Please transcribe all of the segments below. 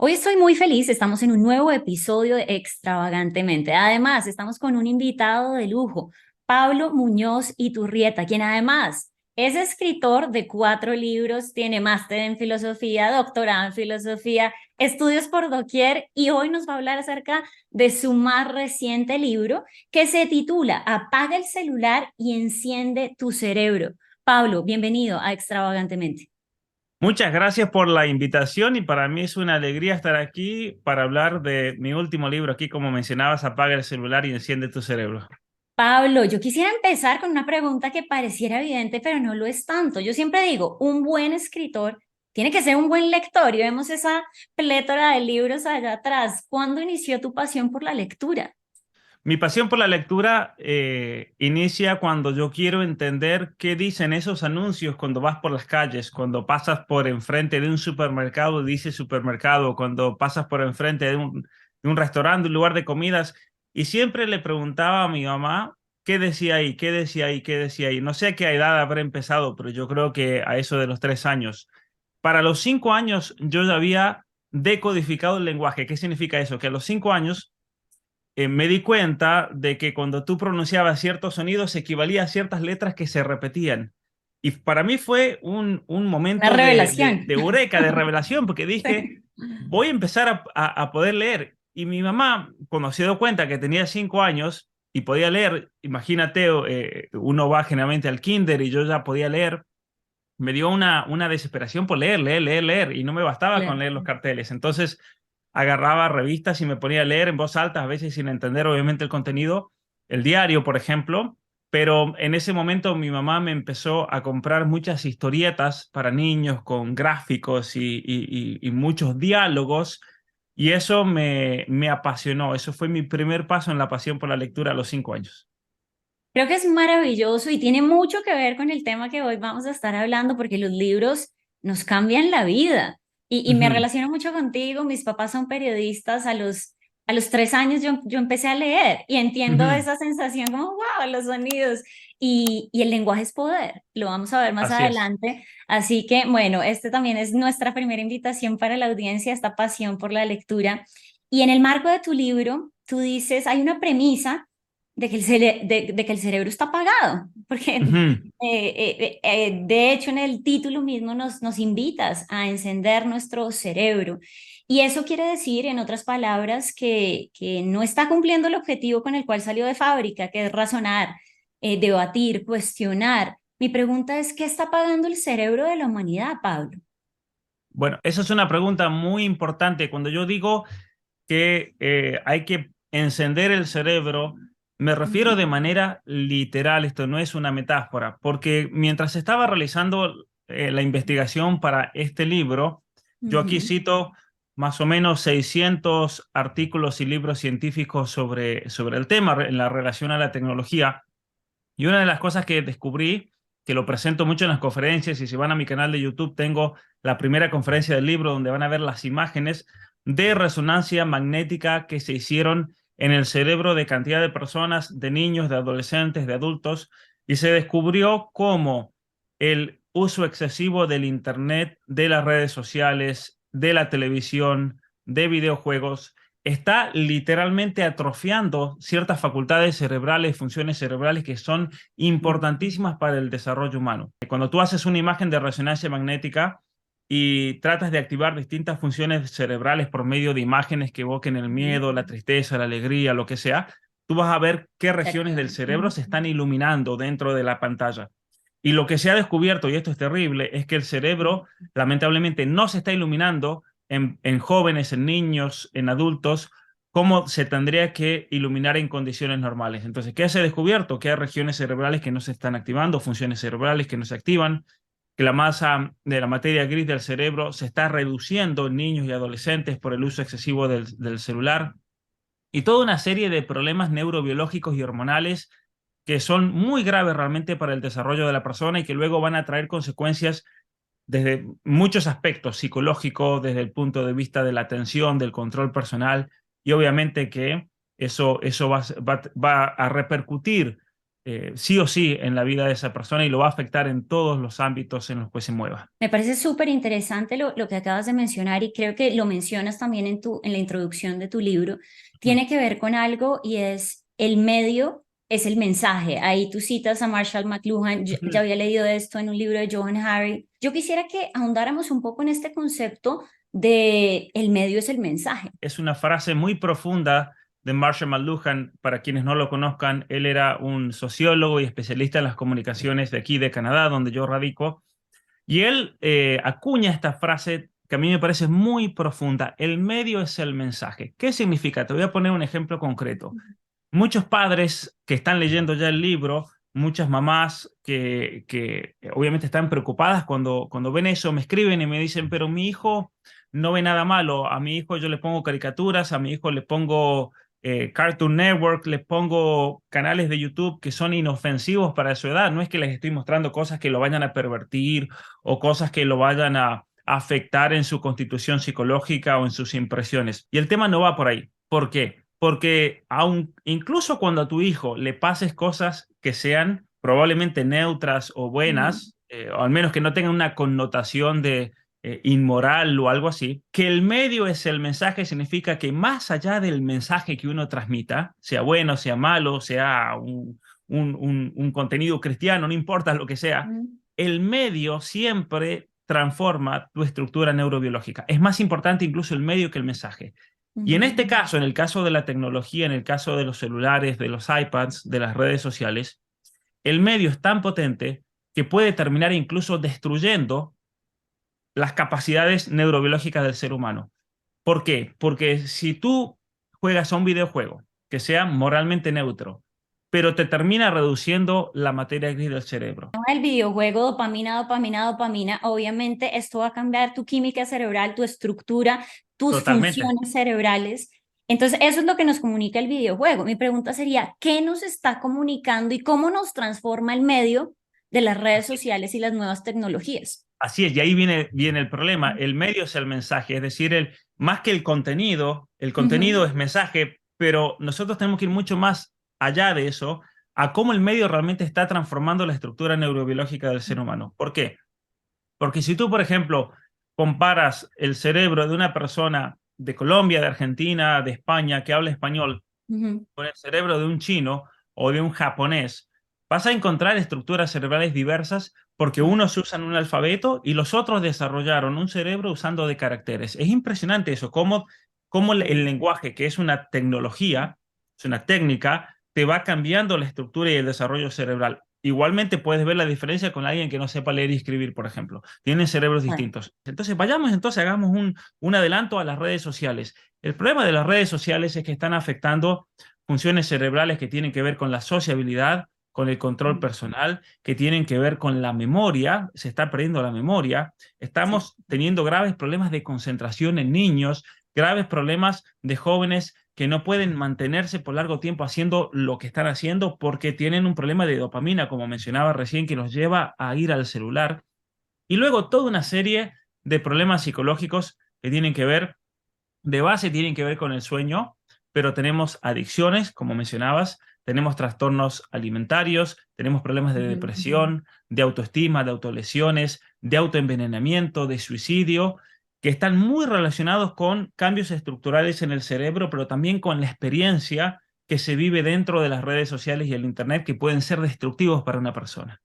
Hoy estoy muy feliz, estamos en un nuevo episodio de Extravagantemente. Además, estamos con un invitado de lujo, Pablo Muñoz Iturrieta, quien además es escritor de 4 libros, tiene máster en filosofía, doctorado en filosofía, estudios por doquier y hoy nos va a hablar acerca de su más reciente libro que se titula Apaga el celular y enciende tu cerebro. Pablo, bienvenido a Extravagantemente. Muchas gracias por la invitación y para mí es una alegría estar aquí para hablar de mi último libro aquí, como mencionabas, Apaga el celular y enciende tu cerebro. Pablo, yo quisiera empezar con una pregunta que pareciera evidente, pero no lo es tanto. Yo siempre digo, un buen escritor tiene que ser un buen lector y vemos esa plétora de libros allá atrás. ¿Cuándo inició tu pasión por la lectura? Mi pasión por la lectura inicia cuando yo quiero entender qué dicen esos anuncios cuando vas por las calles, cuando pasas por enfrente de un supermercado, dice supermercado, cuando pasas por enfrente de un restaurante, un lugar de comidas, y siempre le preguntaba a mi mamá qué decía ahí, qué decía ahí, qué decía ahí. No sé a qué edad habré empezado, pero yo creo que a eso de los 3 años. Para los 5 años yo ya había decodificado el lenguaje. ¿Qué significa eso? Que a los 5 años me di cuenta de que cuando tú pronunciabas ciertos sonidos equivalía a ciertas letras que se repetían. Y para mí fue un Una momento de, de, revelación. de eureka, de revelación, porque dije, Sí. voy a empezar a poder leer. Y mi mamá, cuando se dio cuenta que tenía 5 años y podía leer, imagínate, uno va generalmente al kinder y yo ya podía leer, me dio una desesperación por leer, leer, leer, leer, y no me bastaba con Claro. leer los carteles. Entonces agarraba revistas y me ponía a leer en voz alta, a veces sin entender obviamente el contenido, el diario, por ejemplo, pero en ese momento mi mamá me empezó a comprar muchas historietas para niños con gráficos y muchos diálogos, y eso me apasionó. Eso fue mi primer paso en la pasión por la lectura a los 5 años. Creo que es maravilloso y tiene mucho que ver con el tema que hoy vamos a estar hablando, porque los libros nos cambian la vida. Y me Ujú. relaciono mucho contigo, mis papás son periodistas, a los 3 años yo empecé a leer y entiendo Ujú. esa sensación como, wow, los sonidos y el lenguaje es poder, lo vamos a ver más Así es. adelante. Así que, bueno, este también es nuestra primera invitación para la audiencia, esta pasión por la lectura. Y en el marco de tu libro, tú dices, hay una premisa de que el cerebro está apagado, porque Ujú. de hecho en el título mismo nos invitas a encender nuestro cerebro. Y eso quiere decir, en otras palabras, que no está cumpliendo el objetivo con el cual salió de fábrica, que es razonar, debatir, cuestionar. Mi pregunta es, ¿qué está apagando el cerebro de la humanidad, Pablo? Bueno, esa es una pregunta muy importante. Cuando yo digo que hay que encender el cerebro, me refiero de Ujú, manera literal, esto no es una metáfora, porque mientras estaba realizando la investigación para este libro, yo aquí ujú. cito más o menos 600 artículos y libros científicos sobre el tema en la relación a la tecnología. Y una de las cosas que descubrí, que lo presento mucho en las conferencias, y si van a mi canal de YouTube, tengo la primera conferencia del libro donde van a ver las imágenes de resonancia magnética que se hicieron en el cerebro de cantidad de personas, de niños, de adolescentes, de adultos, y se descubrió cómo el uso excesivo del Internet, de las redes sociales, de la televisión, de videojuegos, está literalmente atrofiando ciertas facultades cerebrales, funciones cerebrales que son importantísimas para el desarrollo humano. Cuando tú haces una imagen de resonancia magnética y tratas de activar distintas funciones cerebrales por medio de imágenes que evoquen el Ujú. miedo, la tristeza, la alegría, lo que sea, tú vas a ver qué Se regiones del activan. cerebro Ujú. se están iluminando dentro de la pantalla. Y lo que se ha descubierto, y esto es terrible, es que el cerebro lamentablemente no se está iluminando en jóvenes, en niños, en adultos, como se tendría que iluminar en condiciones normales. Entonces, ¿qué se ha descubierto? Que hay regiones cerebrales que no se están activando, funciones cerebrales que no se activan, que la masa de la materia gris del cerebro se está reduciendo en niños y adolescentes por el uso excesivo del celular, y toda una serie de problemas neurobiológicos y hormonales que son muy graves realmente para el desarrollo de la persona y que luego van a traer consecuencias desde muchos aspectos psicológicos, desde el punto de vista de la atención, del control personal, y obviamente que eso va a repercutir sí o sí en la vida de esa persona y lo va a afectar en todos los ámbitos en los que se mueva. Me parece súper interesante lo que acabas de mencionar y creo que lo mencionas también en la introducción de tu libro. Mm. Tiene que ver con algo y es el medio, es el mensaje. Ahí tú citas a Marshall McLuhan, ya Ujú. había leído esto en un libro de Johan Hari. Yo quisiera que ahondáramos un poco en este concepto de el medio es el mensaje. Es una frase muy profunda de Marshall McLuhan. Para quienes no lo conozcan, él era un sociólogo y especialista en las comunicaciones de aquí de Canadá, donde yo radico. Y él acuña esta frase que a mí me parece muy profunda. El medio es el mensaje. ¿Qué significa? Te voy a poner un ejemplo concreto. Muchos padres que están leyendo ya el libro, muchas mamás que obviamente están preocupadas cuando ven eso, me escriben y me dicen, pero mi hijo no ve nada malo. A mi hijo yo le pongo caricaturas, a mi hijo le pongo Cartoon Network, le pongo canales de YouTube que son inofensivos para su edad. No es que les estoy mostrando cosas que lo vayan a pervertir o cosas que lo vayan a afectar en su constitución psicológica o en sus impresiones. Y el tema no va por ahí. ¿Por qué? Porque incluso cuando a tu hijo le pases cosas que sean probablemente neutras o Mm, buenas, o al menos que no tengan una connotación de inmoral o algo así, que el medio es el mensaje significa que más allá del mensaje que uno transmita, sea bueno, sea malo, sea un contenido cristiano, no importa lo que sea, mm, el medio siempre transforma tu estructura neurobiológica. Es más importante incluso el medio que el mensaje. Y en ujú. este caso, en el caso de la tecnología, en el caso de los celulares, de los iPads, de las redes sociales, el medio es tan potente que puede terminar incluso destruyendo las capacidades neurobiológicas del ser humano. ¿Por qué? Porque si tú juegas a un videojuego que sea moralmente neutro, pero te termina reduciendo la materia gris del cerebro. El videojuego, dopamina, dopamina, dopamina, obviamente esto va a cambiar tu química cerebral, tu estructura, tus Totalmente. funciones cerebrales. Entonces, eso es lo que nos comunica el videojuego. Mi pregunta sería, ¿qué nos está comunicando y cómo nos transforma el medio de las redes Así, sociales y las nuevas tecnologías? así es, y ahí viene el problema. El medio es el mensaje, es decir, más que el contenido Ujú, es mensaje, pero nosotros tenemos que ir mucho más allá de eso, a cómo el medio realmente está transformando la estructura neurobiológica del ser humano. ¿Por qué? Porque si tú, por ejemplo, comparas el cerebro de una persona de Colombia, de Argentina, de España, que habla español, ujú, con el cerebro de un chino o de un japonés, vas a encontrar estructuras cerebrales diversas porque sí, unos usan un alfabeto y los otros desarrollaron un cerebro usando de caracteres. Es impresionante eso, cómo el lenguaje, que es una tecnología, es una técnica, te va cambiando la estructura y el desarrollo cerebral. Igualmente puedes ver la diferencia con alguien que no sepa leer y escribir, por ejemplo. Tienen cerebros claro. distintos. Entonces hagamos un adelanto a las redes sociales. El problema de las redes sociales es que están afectando funciones cerebrales que tienen que ver con la sociabilidad, con el control personal, que tienen que ver con la memoria, se está perdiendo la memoria, Sí. estamos teniendo graves problemas de concentración en niños, graves problemas de jóvenes que no pueden mantenerse por largo tiempo haciendo lo que están haciendo porque tienen un problema de dopamina, como mencionaba recién, que los lleva a ir al celular. Y luego toda una serie de problemas psicológicos que tienen que ver de base tienen que ver con el sueño, pero tenemos adicciones, como mencionabas, tenemos trastornos alimentarios, tenemos problemas de Ujú. depresión, de autoestima, de autolesiones, de autoenvenenamiento, de suicidio, que están muy relacionados con cambios estructurales en el cerebro, pero también con la experiencia que se vive dentro de las redes sociales y el Internet, que pueden ser destructivos para una persona.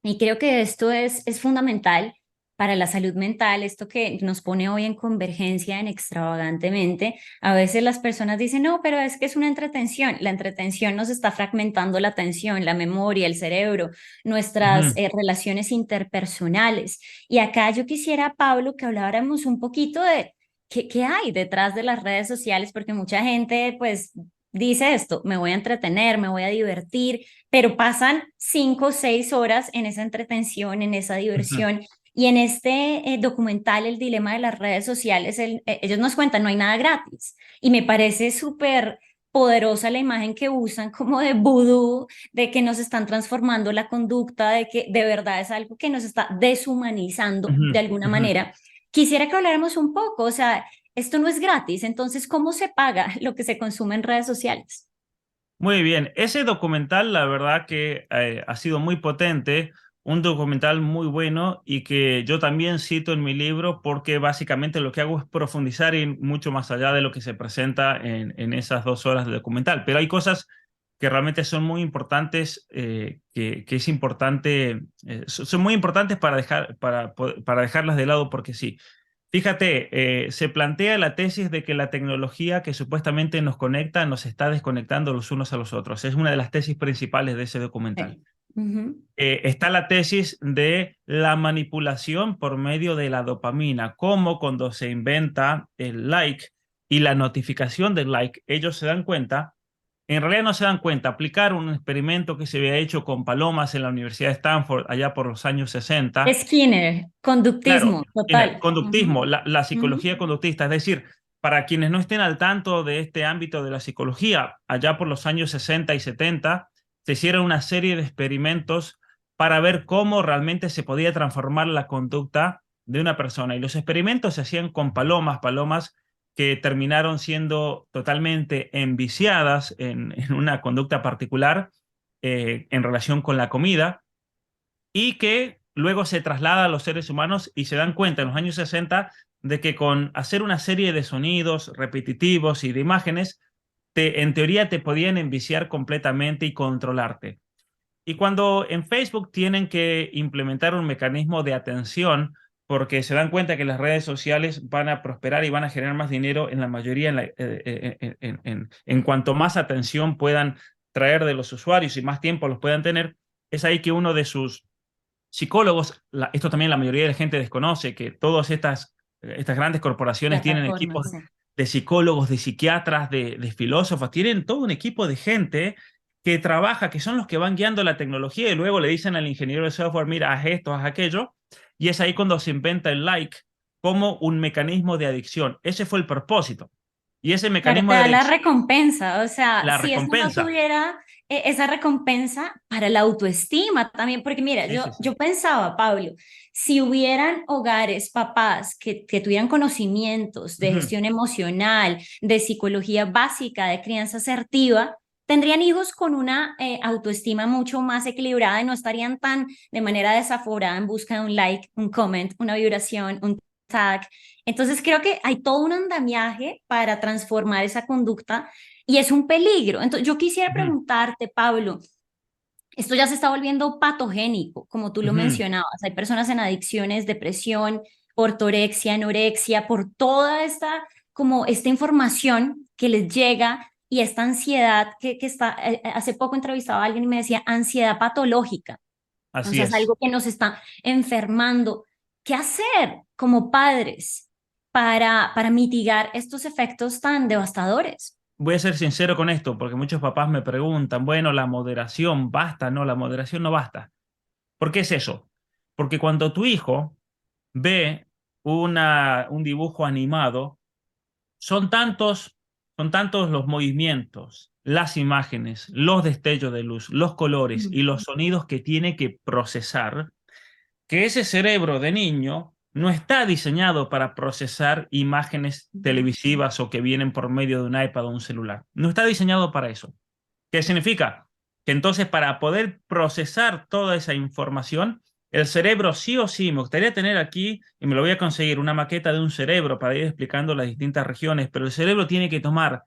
Y creo que esto es fundamental para la salud mental, esto que nos pone hoy en convergencia en extravagantemente. A veces las personas dicen, no, pero es que es una entretención. La entretención nos está fragmentando la atención, la memoria, el cerebro, nuestras Ujú, relaciones interpersonales. Y acá yo quisiera, Pablo, que habláramos un poquito de qué hay detrás de las redes sociales, porque mucha gente, pues, dice esto, me voy a entretener, me voy a divertir, pero pasan 5 o 6 horas en esa entretención, en esa ujú, diversión. Y en este documental, El dilema de las redes sociales, ellos nos cuentan, no hay nada gratis. Y me parece súper poderosa la imagen que usan como de vudú, de que nos están transformando la conducta, de que de verdad es algo que nos está deshumanizando ujú, de alguna ujú. manera. Quisiera que habláramos un poco, o sea, esto no es gratis, entonces, ¿cómo se paga lo que se consume en redes sociales? Muy bien, ese documental la verdad que ha sido muy potente, un documental muy bueno y que yo también cito en mi libro porque básicamente lo que hago es profundizar en mucho más allá de lo que se presenta en esas 2 horas de documental. Pero hay cosas que realmente son muy importantes, que es importante, son muy importantes para para dejarlas de lado porque sí. Fíjate, se plantea la tesis de que la tecnología que supuestamente nos conecta nos está desconectando los unos a los otros. Es una de las tesis principales de ese documental. Sí. Ujú. Está la tesis de la manipulación por medio de la dopamina, como cuando se inventa el like y la notificación del like, ellos se dan cuenta, en realidad no se dan cuenta, aplicaron un experimento que se había hecho con palomas en la Universidad de Stanford allá por los años 60. Skinner, Claro, conductismo, en el total. conductismo, Ujú, la ujú. psicología conductista, es decir, para quienes no estén al tanto de este ámbito de la psicología, allá por los años 60 y 70 se hicieron una serie de experimentos para ver cómo realmente se podía transformar la conducta de una persona. Y los experimentos se hacían con palomas, palomas que terminaron siendo totalmente enviciadas en una conducta particular en relación con la comida y que luego se traslada a los seres humanos y se dan cuenta en los años 60 de que con hacer una serie de sonidos repetitivos y de imágenes, en teoría te podían enviciar completamente y controlarte. Y cuando en Facebook tienen que implementar un mecanismo de atención, porque se dan cuenta que las redes sociales van a prosperar y van a generar más dinero en la mayoría, en cuanto más atención puedan traer de los usuarios y más tiempo los puedan tener, es ahí que uno de sus psicólogos, esto también la mayoría de la gente desconoce, que todas estas grandes corporaciones tienen equipos Plataformas, sí. de psicólogos, de psiquiatras, de filósofos, tienen todo un equipo de gente que trabaja, que son los que van guiando la tecnología y luego le dicen al ingeniero de software, mira, haz esto, haz aquello, y es ahí cuando se inventa el like como un mecanismo de adicción. Ese fue el propósito. Y ese Claro, mecanismo te de da la adicción, recompensa, o sea, la si eso no recompensa. tuviera esa recompensa para la autoestima también, porque mira, Sí, yo, sí, sí. yo pensaba, Pablo, si hubieran hogares, papás que tuvieran conocimientos de Ujú. gestión emocional, de psicología básica, de crianza asertiva, tendrían hijos con una autoestima mucho más equilibrada y no estarían tan de manera desaforada en busca de un like, un comment, una vibración, un tag. Entonces creo que hay todo un andamiaje para transformar esa conducta y es un peligro. Entonces yo quisiera Ujú. preguntarte, Pablo, esto ya se está volviendo patogénico, como tú lo Ujú. mencionabas. Hay personas en adicciones, depresión, ortorexia, anorexia, por toda esta, como esta información que les llega y esta ansiedad que está, hace poco entrevistaba a alguien y me decía ansiedad patológica. O Así sea, es es. algo que nos está enfermando. ¿Qué hacer como padres para mitigar estos efectos tan devastadores? Voy a ser sincero con esto, porque muchos papás me preguntan, bueno, la moderación basta, no, la moderación no basta. ¿Por qué es eso? Porque cuando tu hijo ve un dibujo animado, son tantos, son tantos los movimientos, las imágenes, los destellos de luz, los colores y Mm. los sonidos que tiene que procesar, que ese cerebro de niño no está diseñado para procesar imágenes televisivas o que vienen por medio de un iPad o un celular. No está diseñado para eso. ¿Qué significa? Que entonces para poder procesar toda esa información, el cerebro sí o sí, me gustaría tener aquí, y me lo voy a conseguir, una maqueta de un cerebro para ir explicando las distintas regiones, pero el cerebro tiene que tomar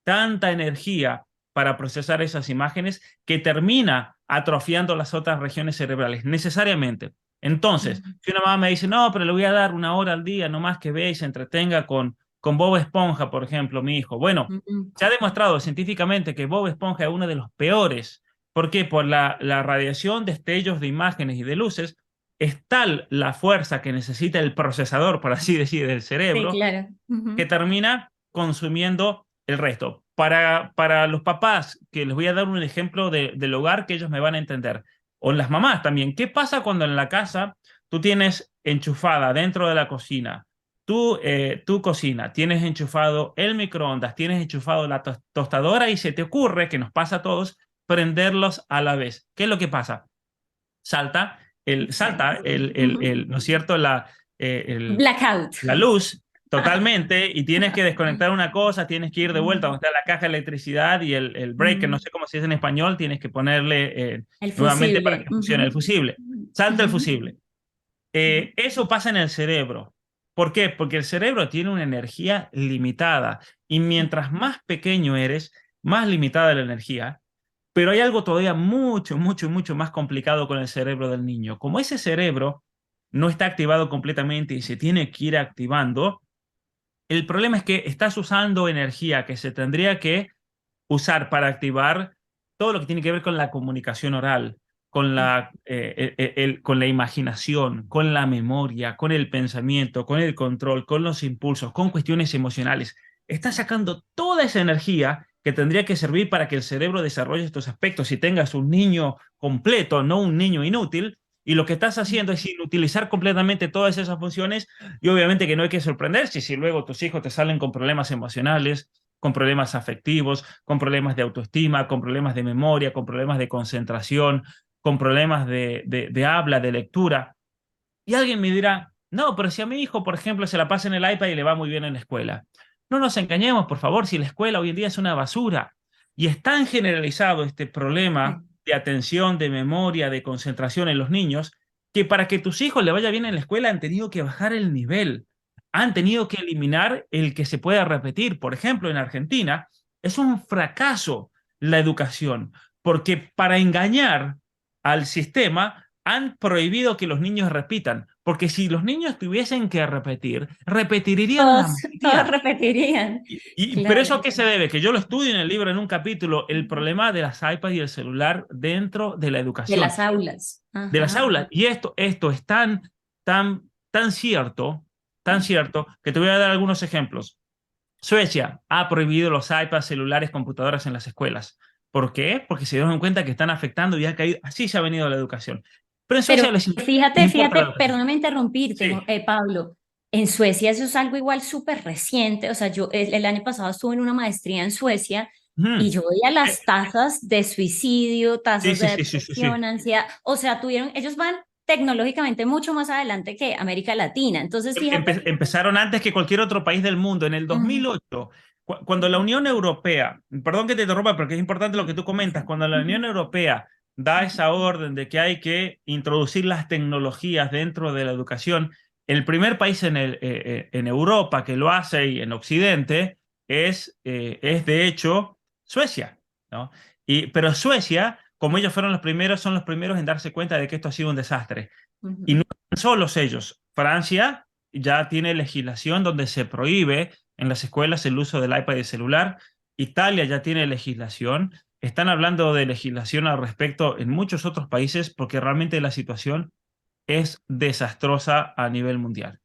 tanta energía para procesar esas imágenes que termina atrofiando las otras regiones cerebrales, necesariamente. Entonces, Mm. si una mamá me dice, no, pero le voy a dar 1 hora al día, nomás que vea y se entretenga con Bob Esponja, por ejemplo, mi hijo. Bueno, Mm. se ha demostrado científicamente que Bob Esponja es uno de los peores. ¿Por qué? Por la radiación, destellos de imágenes y de luces. Es tal la fuerza que necesita el procesador, por así decir, del Sí, cerebro, claro. que Ujú. termina consumiendo el resto. Para los papás, que les voy a dar un ejemplo del hogar que ellos me van a entender, o las mamás también, ¿qué pasa cuando en la casa tú tienes enchufada dentro de la cocina tu cocina, tienes enchufado el microondas, tienes enchufado la tostadora y se te ocurre, que nos pasa a todos, prenderlos a la vez? ¿Qué es lo que pasa? Sí. Salta Ujú. ¿no es cierto? Blackout. La luz totalmente, y tienes que desconectar una cosa, tienes que ir de vuelta donde está la caja de electricidad y el breaker, no Mm, sé cómo se dice en español, tienes que ponerle el nuevamente para fusible. que funcione el Ujú, fusible. Salta el ujú, fusible. ujú. Eso pasa en el cerebro. ¿Por qué? Porque el cerebro tiene una energía limitada y mientras más pequeño eres, más limitada la energía. Pero hay algo todavía mucho, mucho, mucho más complicado con el cerebro del niño. Como ese cerebro no está activado completamente y se tiene que ir activando, el problema es que estás usando energía que se tendría que usar para activar todo lo que tiene que ver con la comunicación oral, con la imaginación, con la memoria, con el pensamiento, con el control, con los impulsos, con cuestiones emocionales. Estás sacando toda esa energía que tendría que servir para que el cerebro desarrolle estos aspectos y tengas un niño completo, no un niño inútil. Y lo que estás haciendo es inutilizar completamente todas esas funciones y obviamente que no hay que sorprenderse si luego tus hijos te salen con problemas emocionales, con problemas afectivos, con problemas de autoestima, con problemas de memoria, con problemas de concentración, con problemas de habla, de lectura. Y alguien me dirá, no, pero si a mi hijo, por ejemplo, se la pasa en el iPad y le va muy bien en la escuela. No nos engañemos, por favor, si la escuela hoy en día es una basura y es tan generalizado este problema de atención, de memoria, de concentración en los niños, que para que tus hijos le vaya bien en la escuela han tenido que bajar el nivel, han tenido que eliminar el que se pueda repetir. Por ejemplo, en Argentina es un fracaso la educación, porque para engañar al sistema han prohibido que los niños repitan, porque si los niños tuviesen que repetir, repetirían la Todos mayoría. repetirían. Pero Claro. eso a qué se debe, que yo lo estudio en el libro en un capítulo, el problema de las iPads y el celular dentro de la De educación, las aulas. de las Ajá. aulas. Y esto es tan cierto, que te voy a dar algunos ejemplos. Suecia ha prohibido los iPads, celulares, computadoras en las escuelas. ¿Por qué? Porque se dieron cuenta que están afectando y ha caído, así se ha venido la educación. Pero en Pero Suecia les importa la fíjate, educación. perdóname interrumpirte, Sí. Pablo. En Suecia eso es algo igual súper reciente. O sea, yo el año pasado estuve en una maestría en Suecia y Ujú. yo veía Eh, las tasas de suicidio, sí, tasas sí, de sí, sí, sí, sí. depresión, ansiedad. O sea, ellos van tecnológicamente mucho más adelante que América Latina. Entonces, fíjate que... Empezaron antes que cualquier otro país del mundo. En el Ujú, 2008, cuando la Unión Europea, perdón que te interrumpa porque es importante lo que tú comentas, cuando la Unión Europea da esa orden de que hay que introducir las tecnologías dentro de la educación, el primer país en Europa que lo hace y en Occidente es de hecho Suecia, ¿no? Pero Suecia, como ellos fueron los primeros, son los primeros en darse cuenta de que esto ha sido un desastre. Y no ujú. son solos ellos. Francia ya tiene legislación donde se prohíbe en las escuelas el uso del iPad y el celular. Italia ya tiene legislación. Están hablando de legislación al respecto en muchos otros países porque realmente la situación es desastrosa a nivel mundial.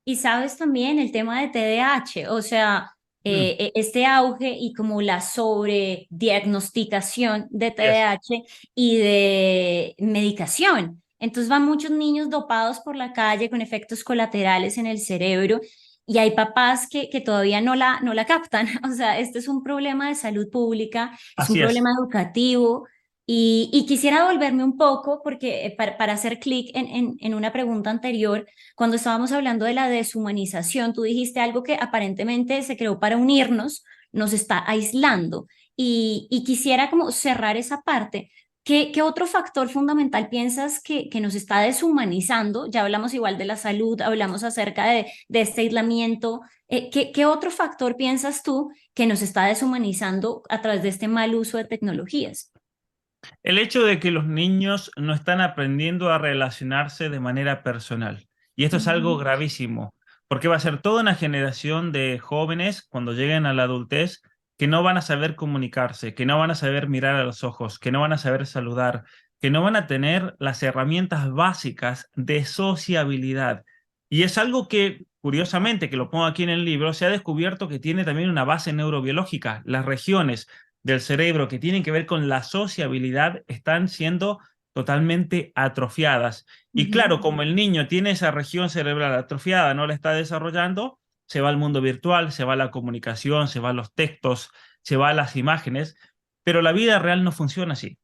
Y sabes también el tema de TDAH, o sea, Mm, este auge y como la sobrediagnosticación de yes. TDAH y de medicación. Entonces van muchos niños dopados por la calle con efectos colaterales en el cerebro y hay papás que todavía no la captan. O sea, este es un problema de salud pública, es un Así es. problema educativo. Y quisiera volverme un poco, porque para hacer clic en una pregunta anterior, cuando estábamos hablando de la deshumanización, tú dijiste algo que aparentemente se creó para unirnos, nos está aislando. Y quisiera como cerrar esa parte. ¿Qué otro factor fundamental piensas que nos está deshumanizando? Ya hablamos igual de la salud, hablamos acerca de este aislamiento. ¿Qué otro factor piensas tú que nos está deshumanizando a través de este mal uso de tecnologías? El hecho de que los niños no están aprendiendo a relacionarse de manera personal. Y esto es algo Ujú, gravísimo, porque va a ser toda una generación de jóvenes cuando lleguen a la adultez que no van a saber comunicarse, que no van a saber mirar a los ojos, que no van a saber saludar, que no van a tener las herramientas básicas de sociabilidad. Y es algo que, curiosamente, que lo pongo aquí en el libro, se ha descubierto que tiene también una base neurobiológica. Las regiones del cerebro que tienen que ver con la sociabilidad están siendo totalmente atrofiadas. Y claro, ujú. como el niño tiene esa región cerebral atrofiada, no la está desarrollando, se va al mundo virtual, se va a la comunicación, se va a los textos, se va a las imágenes, pero la vida real no funciona así.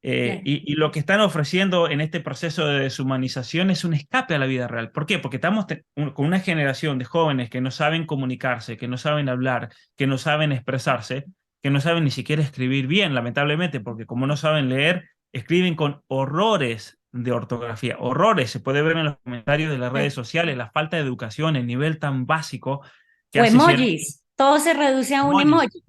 Claro. Y lo que están ofreciendo en este proceso de deshumanización es un escape a la vida real. ¿Por qué? Porque estamos con una generación de jóvenes que no saben comunicarse, que no saben hablar, que no saben expresarse, que no saben ni siquiera escribir bien, lamentablemente, porque como no saben leer, escriben con horrores de ortografía, horrores. Se puede ver en los comentarios de las redes Claro. sociales la falta de educación, el nivel tan básico que O hace cierto emojis, todo se reduce a un emojis. emoji.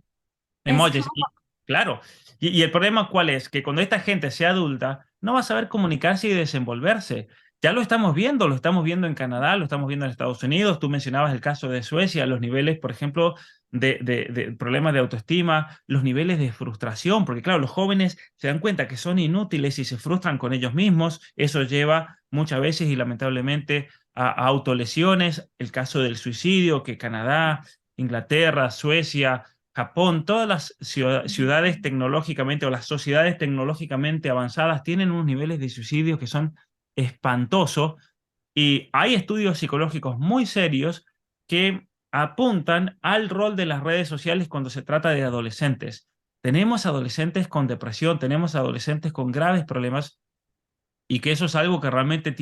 Es Emojis, y, claro. Y el problema cuál es, que cuando esta gente sea adulta, no va a saber comunicarse y desenvolverse. Ya lo estamos viendo en Canadá, lo estamos viendo en Estados Unidos. Tú mencionabas el caso de Suecia, los niveles, por ejemplo, de problemas de autoestima, los niveles de frustración, porque claro, los jóvenes se dan cuenta que son inútiles y se frustran con ellos mismos. Eso lleva muchas veces y lamentablemente a autolesiones. El caso del suicidio, que Canadá, Inglaterra, Suecia, Japón, todas las ciudades tecnológicamente o las sociedades tecnológicamente avanzadas tienen unos niveles de suicidio que son espantosos y hay estudios psicológicos muy serios que apuntan al rol de las redes sociales cuando se trata de adolescentes. Tenemos adolescentes con depresión, tenemos adolescentes con graves problemas y que eso es algo que realmente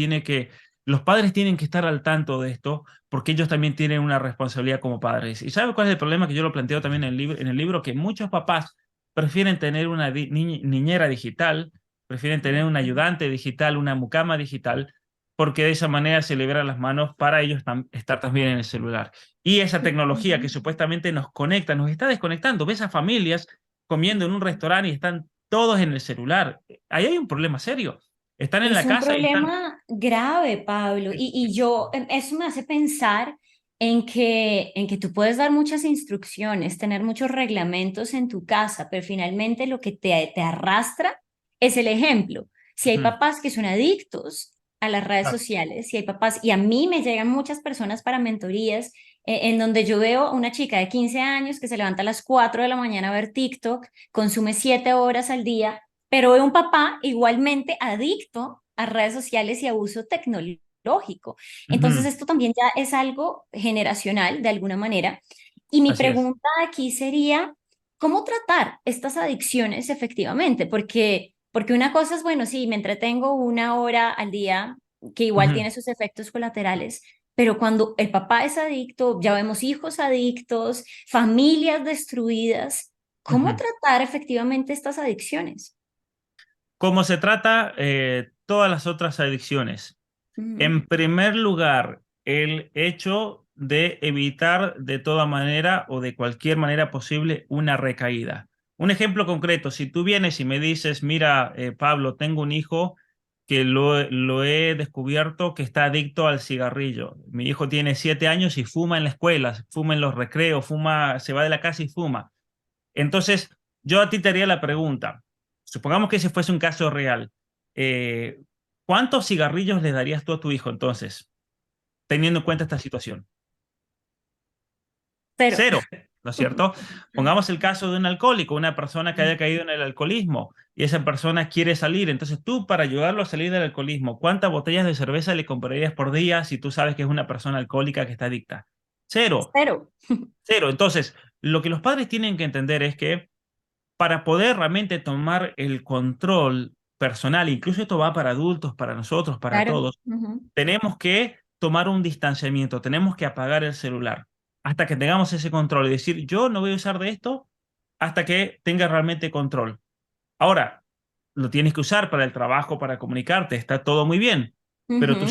los padres tienen que estar al tanto de esto porque ellos también tienen una responsabilidad como padres. ¿Y sabe cuál es el problema que yo lo planteo también en el libro? Que muchos papás prefieren tener una niñera digital, prefieren tener un ayudante digital, una mucama digital, porque de esa manera se liberan las manos para ellos estar también en el celular. Y esa tecnología que supuestamente nos conecta, nos está desconectando. Ves a familias comiendo en un restaurante y están todos en el celular. Ahí hay un problema serio. Están en Es la un casa y están... problema grave, Pablo, y yo, eso me hace pensar en que tú puedes dar muchas instrucciones, tener muchos reglamentos en tu casa, pero finalmente lo que te arrastra es el ejemplo. Si hay Ujú, papás que son adictos a las redes claro, sociales, si hay papás, y a mí me llegan muchas personas para mentorías, en donde yo veo a una chica de 15 años que se levanta a las 4 de la mañana a ver TikTok, consume 7 horas al día, pero veo un papá igualmente adicto a redes sociales y abuso tecnológico. Entonces, ujú, esto también ya es algo generacional de alguna manera. Y mi así es. pregunta aquí sería, ¿cómo tratar estas adicciones efectivamente? Porque una cosa es, bueno, sí, me entretengo 1 hora al día, que igual Ujú, tiene sus efectos colaterales, pero cuando el papá es adicto, ya vemos hijos adictos, familias destruidas, ¿cómo ujú. tratar efectivamente estas adicciones? Como se trata todas las otras adicciones. Ujú. En primer lugar, el hecho de evitar de toda manera o de cualquier manera posible una recaída. Un ejemplo concreto, si tú vienes y me dices, mira, Pablo, tengo un hijo que lo he descubierto que está adicto al cigarrillo. Mi hijo tiene 7 años y fuma en la escuela, fuma en los recreos, fuma, se va de la casa y fuma. Entonces, yo a ti te haría la pregunta, supongamos que ese fuese un caso real, eh, ¿cuántos cigarrillos le darías tú a tu hijo entonces, teniendo en cuenta esta situación? Cero. Cero, ¿no es cierto? Pongamos el caso de un alcohólico, una persona que haya caído en el alcoholismo y esa persona quiere salir, entonces tú para ayudarlo a salir del alcoholismo, ¿cuántas botellas de cerveza le comprarías por día si tú sabes que es una persona alcohólica que está adicta? Cero, Cero. cero. Entonces, lo que los padres tienen que entender es que para poder realmente tomar el control personal, incluso esto va para adultos, para nosotros, para Claro. todos, Ujú. tenemos que tomar un distanciamiento, tenemos que apagar el celular hasta que tengamos ese control y decir, yo no voy a usar de esto hasta que tenga realmente control. Ahora, lo tienes que usar para el trabajo, para comunicarte, está todo muy bien, pero Ujú.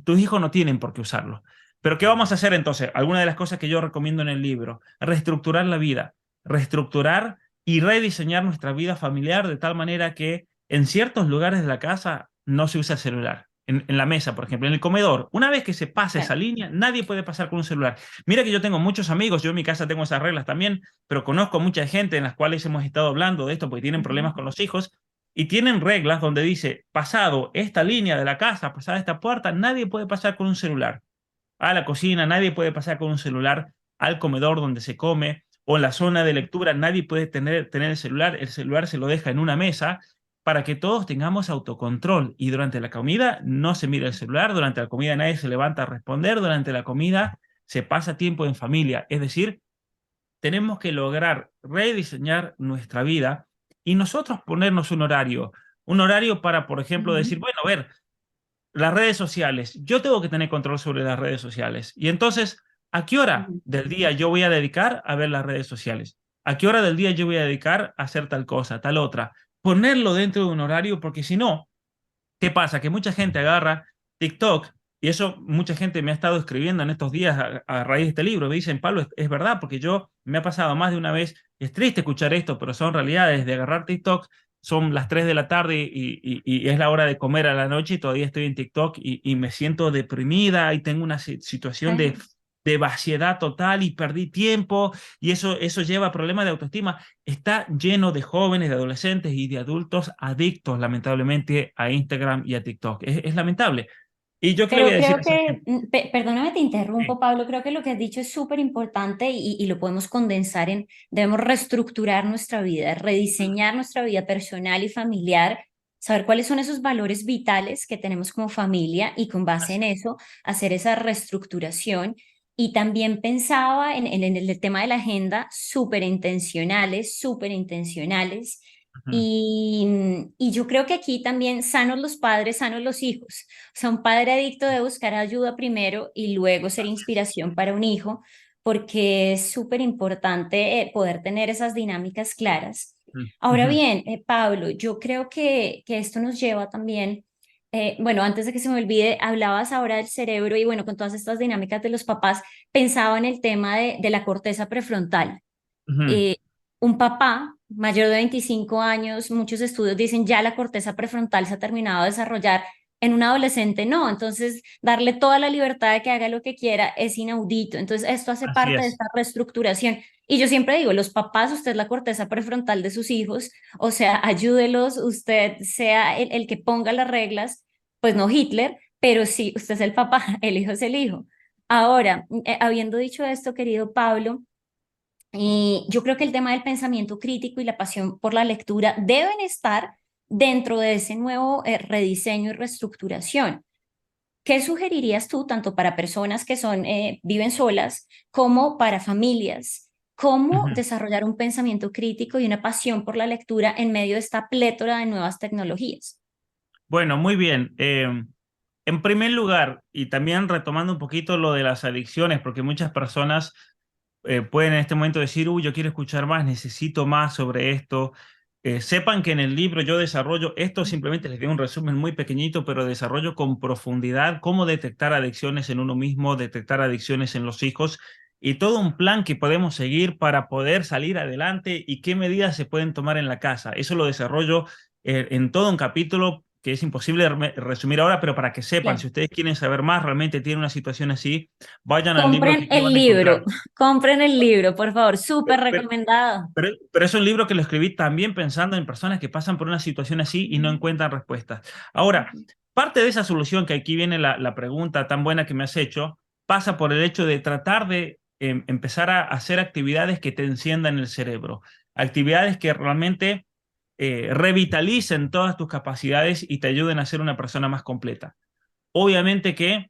tus hijos no tienen por qué usarlo. Pero ¿qué vamos a hacer entonces? Alguna de las cosas que yo recomiendo en el libro, reestructurar la vida, reestructurar y rediseñar nuestra vida familiar de tal manera que en ciertos lugares de la casa no se usa el celular. En la mesa, por ejemplo, en el comedor. Una vez que se pase esa Claro. línea, nadie puede pasar con un celular. Mira que yo tengo muchos amigos, yo en mi casa tengo esas reglas también, pero conozco mucha gente en las cuales hemos estado hablando de esto porque tienen Ujú. problemas con los hijos y tienen reglas donde dice, pasado esta línea de la casa, pasada esta puerta, nadie puede pasar con un celular. A la cocina, nadie puede pasar con un celular. Al comedor donde se come o en la zona de lectura, nadie puede tener el celular se lo deja en una mesa para que todos tengamos autocontrol. Y durante la comida no se mira el celular, durante la comida nadie se levanta a responder, durante la comida se pasa tiempo en familia. Es decir, tenemos que lograr rediseñar nuestra vida y nosotros ponernos un horario para, por ejemplo, Ujú, decir, bueno, a ver, las redes sociales, yo tengo que tener control sobre las redes sociales. Y entonces, ¿a qué hora ujú. del día yo voy a dedicar a ver las redes sociales? ¿A qué hora del día yo voy a dedicar a hacer tal cosa, tal otra? Ponerlo dentro de un horario, porque si no, ¿qué pasa? Que mucha gente agarra TikTok, y eso mucha gente me ha estado escribiendo en estos días a raíz de este libro. Me dicen, Pablo, es verdad, porque yo me ha pasado más de una vez, es triste escuchar esto, pero son realidades de agarrar TikTok. Son las 3 de la tarde y es la hora de comer a la noche y todavía estoy en TikTok y me siento deprimida y tengo una situación Sí. de vaciedad total y perdí tiempo y eso lleva a problemas de autoestima. Está lleno de jóvenes, de adolescentes y de adultos adictos, lamentablemente, a Instagram y a TikTok. Es lamentable. ¿Y yo qué le voy Pero a decir creo a esa que, gente? perdóname, te Sí. interrumpo, Pablo, creo que lo que has dicho es súper importante y lo podemos condensar en, debemos reestructurar nuestra vida, rediseñar nuestra vida personal y familiar, saber cuáles son esos valores vitales que tenemos como familia y con base Así en es. eso hacer esa reestructuración. Y también pensaba en el tema de la agenda, súper intencionales. Ujú. Y yo creo que aquí también sanos los padres, sanos los hijos. O sea, un padre adicto debe buscar ayuda primero y luego ser Así es. inspiración para un hijo, porque es súper importante poder tener esas dinámicas claras. Ujú. Ahora Ujú. bien, Pablo, yo creo que esto nos lleva también, bueno, antes de que se me olvide, hablabas ahora del cerebro y bueno, con todas estas dinámicas de los papás, pensaba en el tema de la corteza prefrontal. Ujú. eh, un papá mayor de 25 años, muchos estudios dicen ya la corteza prefrontal se ha terminado de desarrollar, en un adolescente no, entonces darle toda la libertad de que haga lo que quiera es inaudito, entonces esto hace Así parte de es. esta reestructuración y yo siempre digo, los papás, usted es la corteza prefrontal de sus hijos, o sea, ayúdelos, usted sea el que ponga las reglas, pues no Hitler, pero sí, usted es el papá, el hijo es el hijo. Ahora, habiendo dicho esto, querido Pablo, yo creo que el tema del pensamiento crítico y la pasión por la lectura deben estar dentro de ese nuevo rediseño y reestructuración. ¿Qué sugerirías tú, tanto para personas que son, viven solas, como para familias? ¿Cómo Ujú. desarrollar un pensamiento crítico y una pasión por la lectura en medio de esta plétora de nuevas tecnologías? Bueno, muy bien. En primer lugar, y también retomando un poquito lo de las adicciones, porque muchas personas pueden en este momento decir, uy, yo quiero escuchar más, necesito más sobre esto. Sepan que en el libro yo desarrollo, esto simplemente les doy un resumen muy pequeñito, pero desarrollo con profundidad cómo detectar adicciones en uno mismo, detectar adicciones en los hijos y todo un plan que podemos seguir para poder salir adelante y qué medidas se pueden tomar en la casa. Eso lo desarrollo en todo un capítulo que es imposible resumir ahora, pero para que sepan, si Claro. ustedes quieren saber más, realmente tienen una situación así, vayan al libro que Compren aquí el van a libro, encontrar. compren el libro, por favor, súper Pero, recomendado. pero es un libro que lo escribí también pensando en personas que pasan por una situación así y no encuentran respuestas. Ahora, parte de esa solución, que aquí viene la pregunta tan buena que me has hecho, pasa por el hecho de tratar de empezar a hacer actividades que te enciendan el cerebro, actividades que realmente revitalicen todas tus capacidades y te ayuden a ser una persona más completa. Obviamente que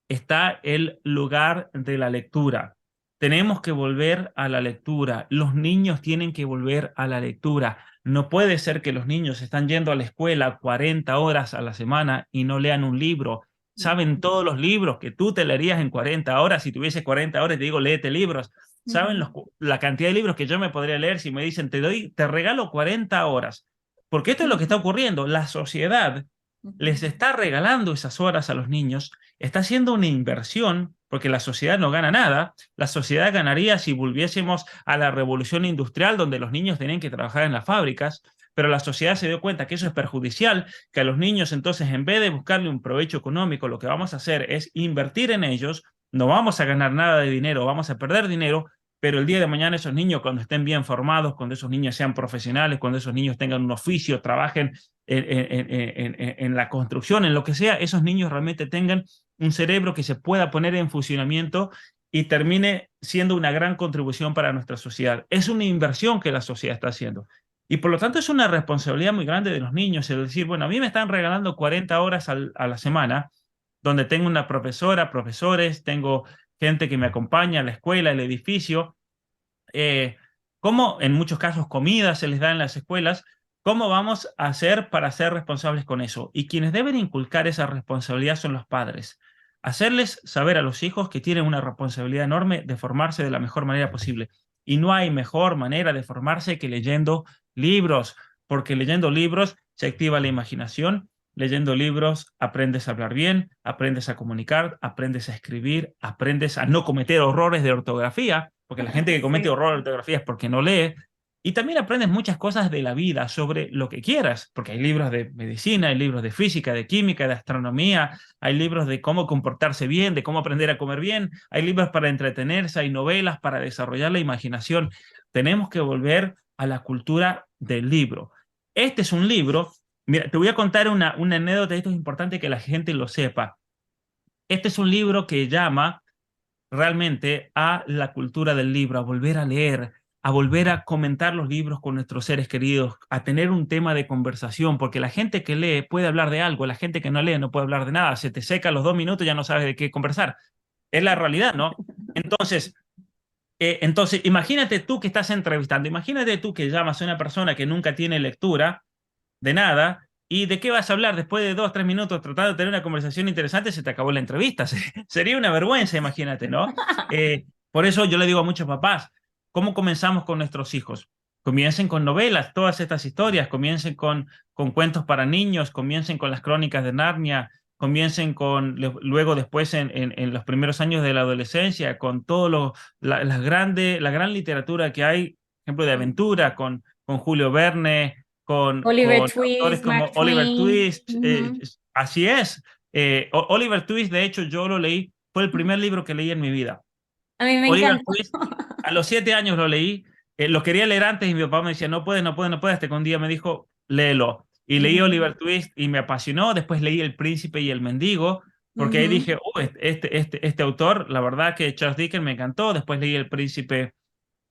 está el lugar de la lectura. Tenemos que volver a la lectura. Los niños tienen que volver a la lectura. No puede ser que los niños están yendo a la escuela 40 horas a la semana y no lean un libro. Saben todos los libros que tú te leerías en 40 horas. Si tuviese 40 horas, te digo, léete libros. Saben la cantidad de libros que yo me podría leer si me dicen, te regalo 40 horas. Porque esto es lo que está ocurriendo. La sociedad les está regalando esas horas a los niños, está haciendo una inversión, porque la sociedad no gana nada. La sociedad ganaría si volviésemos a la revolución industrial, donde los niños tenían que trabajar en las fábricas, pero la sociedad se dio cuenta que eso es perjudicial, que a los niños entonces, en vez de buscarle un provecho económico, lo que vamos a hacer es invertir en ellos. No vamos a ganar nada de dinero, vamos a perder dinero, pero el día de mañana esos niños, cuando estén bien formados, cuando esos niños sean profesionales, cuando esos niños tengan un oficio, trabajen en la construcción, en lo que sea, esos niños realmente tengan un cerebro que se pueda poner en funcionamiento y termine siendo una gran contribución para nuestra sociedad. Es una inversión que la sociedad está haciendo. Y por lo tanto es una responsabilidad muy grande de los niños, el decir, bueno, a mí me están regalando 40 horas a la semana, donde tengo una profesora, profesores, tengo gente que me acompaña a la escuela, el edificio. cómo en muchos casos comida se les da en las escuelas, cómo vamos a hacer para ser responsables con eso. Y quienes deben inculcar esa responsabilidad son los padres. Hacerles saber a los hijos que tienen una responsabilidad enorme de formarse de la mejor manera posible. Y no hay mejor manera de formarse que leyendo libros, porque leyendo libros se activa la imaginación. Leyendo libros aprendes a hablar bien, aprendes a comunicar, aprendes a escribir, aprendes a no cometer horrores de ortografía, porque la gente que comete Sí. horrores de ortografía es porque no lee. Y también aprendes muchas cosas de la vida sobre lo que quieras, porque hay libros de medicina, hay libros de física, de química, de astronomía, hay libros de cómo comportarse bien, de cómo aprender a comer bien, hay libros para entretenerse, hay novelas para desarrollar la imaginación. Tenemos que volver a la cultura del libro. Este es un libro. Mira, te voy a contar una anécdota, esto es importante que la gente lo sepa. Este es un libro que llama realmente a la cultura del libro, a volver a leer, a volver a comentar los libros con nuestros seres queridos, a tener un tema de conversación, porque la gente que lee puede hablar de algo, la gente que no lee no puede hablar de nada, se te seca los 2 minutos, ya no sabes de qué conversar. Es la realidad, ¿no? Entonces, imagínate tú que estás entrevistando, imagínate tú que llamas a una persona que nunca tiene lectura de nada. ¿Y de qué vas a hablar después de 2, 3 minutos tratando de tener una conversación interesante? Se te acabó la entrevista. Sería una vergüenza, imagínate, ¿no? Por eso yo le digo a muchos papás, ¿cómo comenzamos con nuestros hijos? Comiencen con novelas, todas estas historias, comiencen con cuentos para niños, comiencen con las crónicas de Narnia, comiencen luego después en los primeros años de la adolescencia, con todo la gran literatura que hay, por ejemplo, de aventura, con Julio Verne, Oliver con autores Twist, como Mark Oliver Twain. Twist. Ujú. Así es. Oliver Twist, de hecho, yo lo leí, fue el primer libro que leí en mi vida. A mí me Oliver encantó. Twist, a los 7 años lo leí, lo quería leer antes y mi papá me decía, no puedes, no puedes, no puedes, hasta que un día me dijo, léelo. Y leí Ujú, Oliver Twist y me apasionó, después leí El Príncipe y el Mendigo, porque ahí ujú. dije, oh, este autor, la verdad que Charles Dickens me encantó, después leí El Príncipe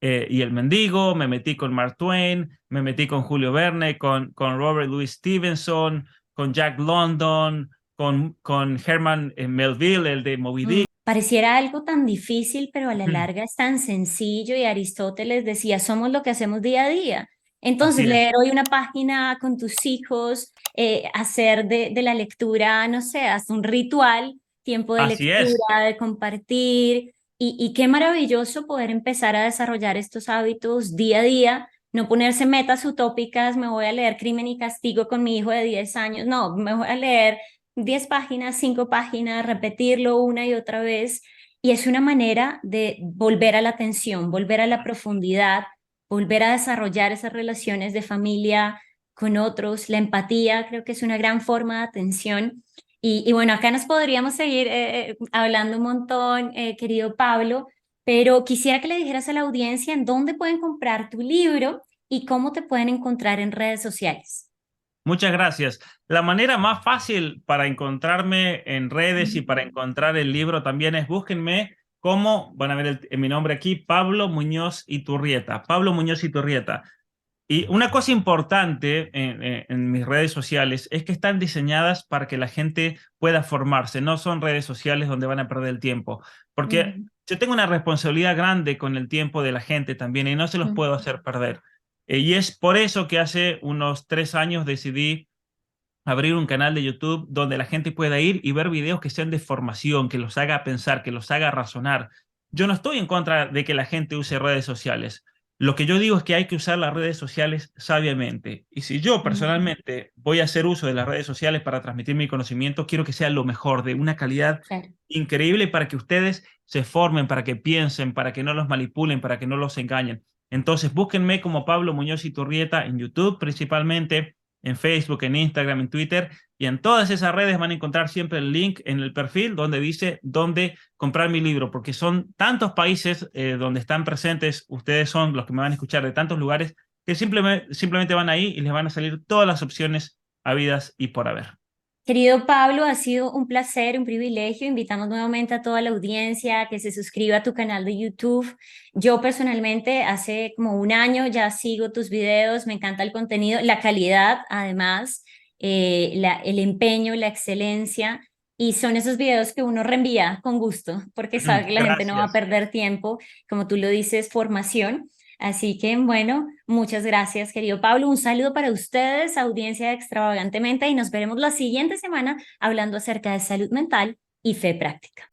y el Mendigo, me metí con Mark Twain, me metí con Julio Verne, con Robert Louis Stevenson, con Jack London, con Herman Melville, el de Moby Dick. Pareciera algo tan difícil, pero a la larga es tan sencillo y Aristóteles decía, somos lo que hacemos día a día. Entonces, Así es, leer hoy una página con tus hijos, hacer de la lectura, no sé, hasta un ritual, tiempo de así es. lectura, de compartir, y qué maravilloso poder empezar a desarrollar estos hábitos día a día, no ponerse metas utópicas, me voy a leer Crimen y Castigo con mi hijo de 10 años, no, me voy a leer 10 páginas, 5 páginas, repetirlo una y otra vez. Y es una manera de volver a la atención, volver a la profundidad, volver a desarrollar esas relaciones de familia con otros. La empatía creo que es una gran forma de atención. Y bueno, acá nos podríamos seguir hablando un montón, querido Pablo, pero quisiera que le dijeras a la audiencia en dónde pueden comprar tu libro y cómo te pueden encontrar en redes sociales. Muchas gracias. La manera más fácil para encontrarme en redes y para encontrar el libro también es búsquenme como, van a ver mi nombre aquí, Pablo Muñoz Iturrieta. Pablo Muñoz Iturrieta. Y una cosa importante en mis redes sociales es que están diseñadas para que la gente pueda formarse. No son redes sociales donde van a perder el tiempo. Porque Ujú, yo tengo una responsabilidad grande con el tiempo de la gente también y no se los ujú, puedo hacer perder. Y es por eso que hace unos 3 años decidí abrir un canal de YouTube donde la gente pueda ir y ver videos que sean de formación, que los haga pensar, que los haga razonar. Yo no estoy en contra de que la gente use redes sociales. Lo que yo digo es que hay que usar las redes sociales sabiamente. Y si yo ujú. personalmente voy a hacer uso de las redes sociales para transmitir mi conocimiento, quiero que sea lo mejor, de una calidad Claro. increíble para que ustedes se formen, para que piensen, para que no los manipulen, para que no los engañen. Entonces, búsquenme como Pablo Muñoz Iturrieta en YouTube principalmente, en Facebook, en Instagram, en Twitter, y en todas esas redes van a encontrar siempre el link en el perfil donde dice dónde comprar mi libro, porque son tantos países donde están presentes, ustedes son los que me van a escuchar de tantos lugares, que simplemente van ahí y les van a salir todas las opciones habidas y por haber. Querido Pablo, ha sido un placer, un privilegio. Invitamos nuevamente a toda la audiencia a que se suscriba a tu canal de YouTube. Yo personalmente hace como un año ya sigo tus videos, me encanta el contenido, la calidad, además, el empeño, la excelencia. Y son esos videos que uno reenvía con gusto, porque sabe que la gente no va a Gracias. perder tiempo, como tú lo dices, formación. Así que, bueno, muchas gracias, querido Pablo. Un saludo para ustedes, audiencia de Extravagantemente, y nos veremos la siguiente semana hablando acerca de salud mental y fe práctica.